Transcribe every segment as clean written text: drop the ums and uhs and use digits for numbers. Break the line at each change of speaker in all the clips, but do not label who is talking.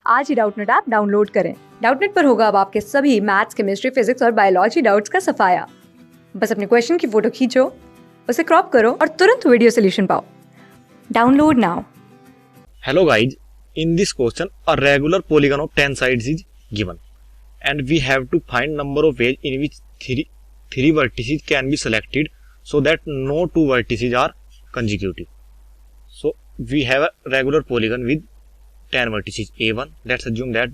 आज ही Doubtnut app download करें। डाउटनट पर होगा अब आपके सभी मैथ्स, केमिस्ट्री, फिजिक्स और बायोलॉजी डाउट्स का सफाया। बस अपने क्वेश्चन की फोटो खींचो, उसे क्रॉप करो और तुरंत वीडियो सोल्यूशन पाओ। Download now.
Hello guys, in this question a regular polygon of 10 sides is given and we have to find number of ways in which three vertices can be selected so that no two vertices are consecutive. So we have a regular polygon with 10 vertices A1. Let's assume that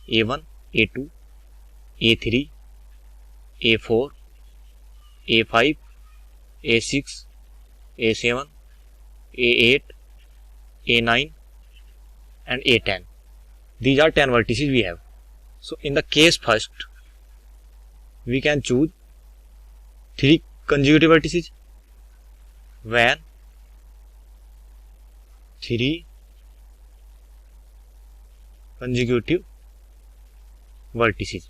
A1, A2, A3, A4, A5, A6, A7, A8, A9 and A10. These are 10 vertices we have. So in the case first, we can choose 3 consecutive vertices when 3 consecutive vertices.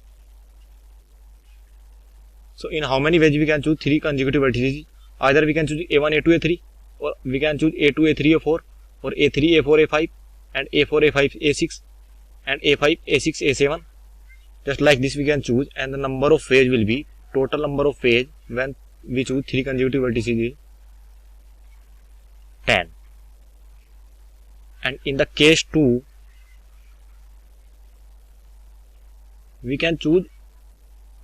So in how many ways we can choose 3 consecutive vertices? Either we can choose A1, A2, A3, or we can choose A2, A3, A4, or A3, A4, A5, and A4, A5, A6, and A5, A6, A7. Just like this we can choose, and the number of ways will be, total number of ways when we choose 3 consecutive vertices is 10. And in the case 2, we can choose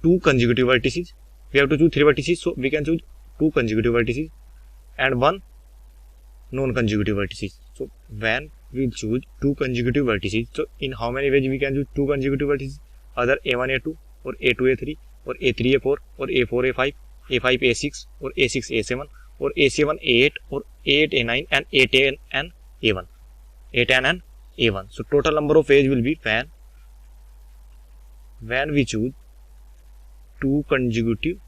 2 consecutive vertices. We have to choose 3 vertices, so we can choose 2 consecutive vertices and 1 non-consecutive vertices. So when we choose 2 consecutive vertices, so in how many ways we can choose 2 consecutive vertices? Either A1, A2, or A2, A3, or A3, A4, or A4, A5, A5, A6, or A6, A7, or A7, A8, or A8, A9, and A10 and A1. A10 and A1. So total number of ways will be when we choose 2 consecutive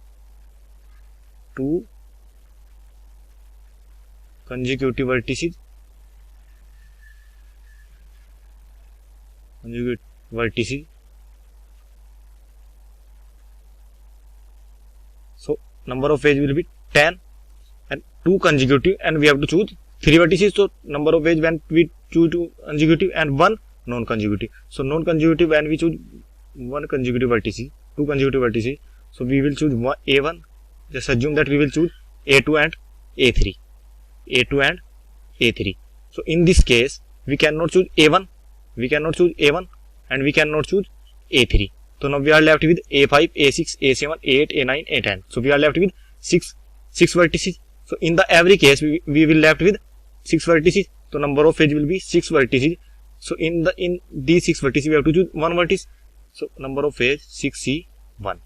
vertices, so number of ways will be 10 and 2 consecutive, and we have to choose 3 vertices, so number of ways when we choose 2 consecutive and 1 non-consecutive. So non-consecutive when we choose 1 consecutive vertices, 2 consecutive vertices, so we will choose A1. Just assume that we will choose A2 and A3. A2 and A3. So in this case, we cannot choose A1, and we cannot choose A3. So now we are left with A5, A6, A7, A8, A9, A10. So we are left with 6 vertices. So in the every case, we will left with 6 vertices. So number of edge will be 6 vertices. So in these 6 vertices, we have to choose 1 vertex. So number of edge 6C1.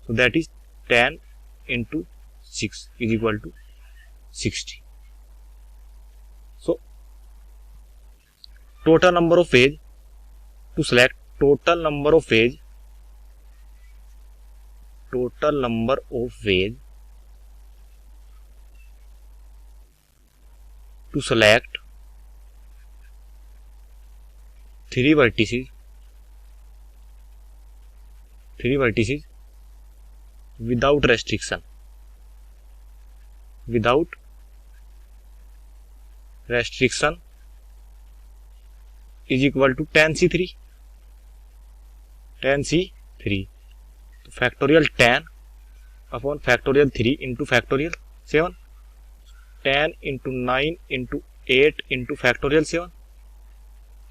So that is 10 into 6 is equal to 60. So total number of edge to select to select 3 vertices without restriction is equal to 10C3. So factorial 10 upon factorial 3 into factorial 7, 10 into 9 into 8 into factorial 7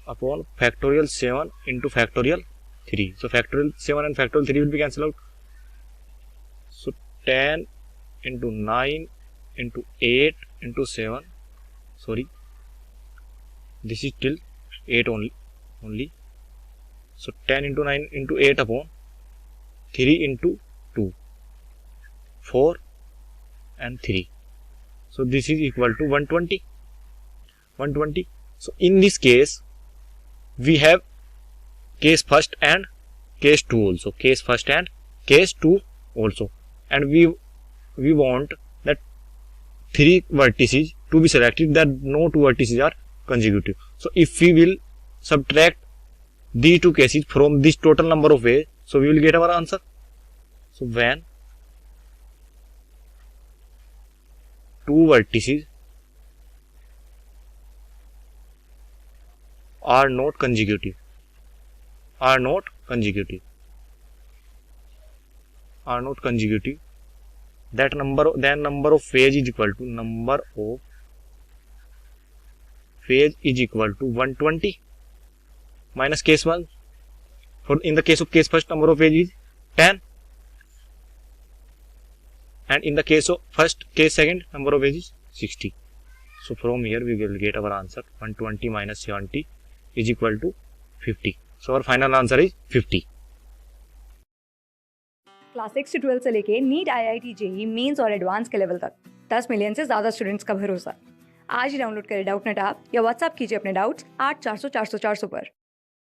upon factorial 7 into factorial 3. So factorial 7 and factorial 3 will be cancelled out. So 10 into 9 into 8 into 7, sorry, this is till 8 only. So 10 into 9 into 8 upon 3 into 2, 4 and 3. So this is equal to 120. So in this case, we have case first and case 2 also. And we want that 3 vertices to be selected, that no 2 vertices are consecutive. So if we will subtract these 2 cases from this total number of ways, so we will get our answer. So when 2 vertices are not consecutive, are not consecutive. That number of phase is equal to 120 minus case 1. In the case of case first, number of phase is 10, and in the case second, number of phase is 60. So from here we will get our answer 120 minus 70 is equal to 50. So our final answer is 50.
Class 6 से 12 से लेके NEET IIT JEE mains और advance के level तक 10 million से ज़्यादा students का भरोसा। आज ही डाउनलोड करें डाउटनट ऐप या व्हाट्सएप कीजिए अपने डाउट्स 8400 400 400 पर।